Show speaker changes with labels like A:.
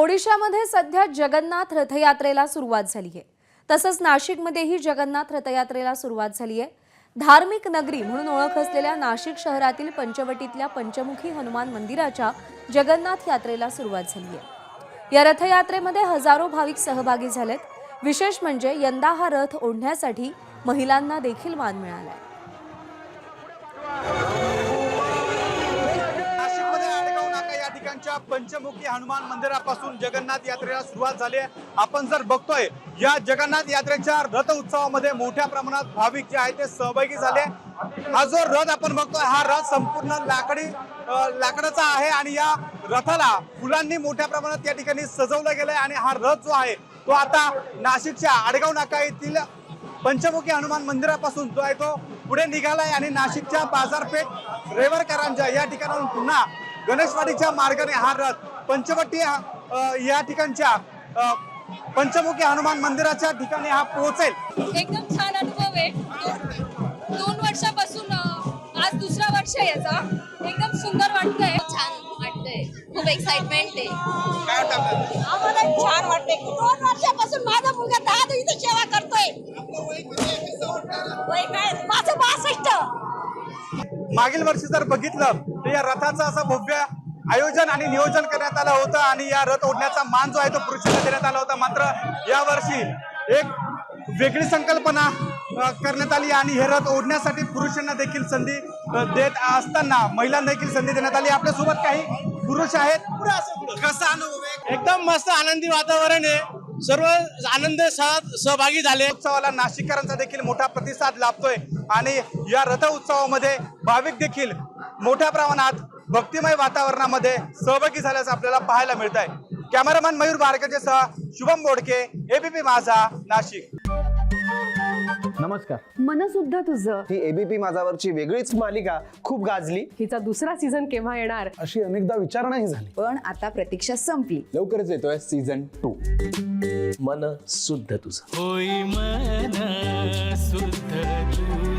A: ओडिशामध्ये सध्या जगन्नाथ रथयात्रेला सुरुवात झाली आहे। तसंच नाशिकमध्येही जगन्नाथ रथयात्रेला सुरुवात झाली आहे। धार्मिक नगरी म्हणून ओळख असलेल्या नाशिक शहरातील पंचवटीतल्या पंचमुखी हनुमान मंदिराच्या जगन्नाथ यात्रेला सुरुवात झाली आहे। या रथयात्रेमध्ये हजारो भाविक सहभागी झालेत। विशेष म्हणजे यंदा हा रथ ओढण्यासाठी महिलांना देखील मान मिळालाय।
B: पंचमुखी हनुमान मंदिरापासून जगन्नाथ यात्रेला सुरुवात झाली आहे। आपण जर बघतोय या जगन्नाथ यात्रेच्या रथ उत्सवामध्ये मोठ्या प्रमाणात भाविक जे आहेत ते सहभागी झाले। हा जो रथ आपण बघतोय हा रथ संपूर्ण लाकडाचा आहे आणि या रथाला फुलांनी मोठ्या प्रमाणात या ठिकाणी सजवलं गेलंय आणि हा रथ जो आहे तो आता नाशिकच्या आडगाव नाका येथील पंचमुखी हनुमान मंदिरापासून जो आहे तो पुढे निघालाय आणि नाशिकच्या बाजारपेठ रेवरकरांच्या या ठिकाणाहून पुन्हा गणेशवाडीच्या मार्गाने हा रथ पंचवटी या ठिकाणच्या पंचमुखी हनुमान मंदिराच्या ठिकाणी हा पोहोचेल।
C: एकदम छान अनुभव आहे। 2 वर्षापासून आज दुसरा वर्ष आहे याचा। एकदम सुंदर वाटतंय, छान वाटतंय, खूप एक्साइटमेंट आहे।
B: काय वाटतं
C: आम्हाला छान वाटतंय। 2 वर्षापासून माझा मुलगा 10 दिवस सेवा करतोय। वय काय माझं 62।
B: मागील वर्षी जर बघितलं तर या रथाचं असं भव्य आयोजन आणि नियोजन करण्यात आलं होतं आणि या रथ ओढण्याचा मान जो आहे तो पुरुषांना देण्यात आला होता। मात्र या वर्षी एक वेगळी संकल्पना करण्यात आली आणि हे रथ ओढण्यासाठी पुरुषांना देखील संधी देत असताना महिलांना देखील संधी देण्यात आली। आपल्यासोबत काही पुरुष आहेत। कसा अनुभव आहे?
D: एकदम मस्त आनंदी वातावरण आहे। सर्व आनंद सहभागी झाले।
B: उत्सवाला नाशिककरांचा देखील मोठा प्रतिसाद लाभतोय आणि या रथ उत्सवामध्ये भाविक देखील मोठ्या प्रमाणात भक्तिमय वातावरणामध्ये सहभागी झाल्याचं आपल्याला पाहायला मिळत आहे। कॅमेरामॅन मयूर बारकेचे सह शुभम बोडके, एबीपी माझा, नाशिक।
E: नमस्कार।
F: मन सुद्धा तुझं
E: ही एबीपी माझावरची वेगळीच मालिका खूप गाजली।
F: हिचा दुसरा सीझन केव्हा येणार
E: अशी अनेकदा विचारणाही झाली,
F: पण आता प्रतीक्षा संपली।
E: लवकरच येतोय सीझन 2।
D: मन शुद्ध तुझं।
G: होई मन शुद्ध तुझं।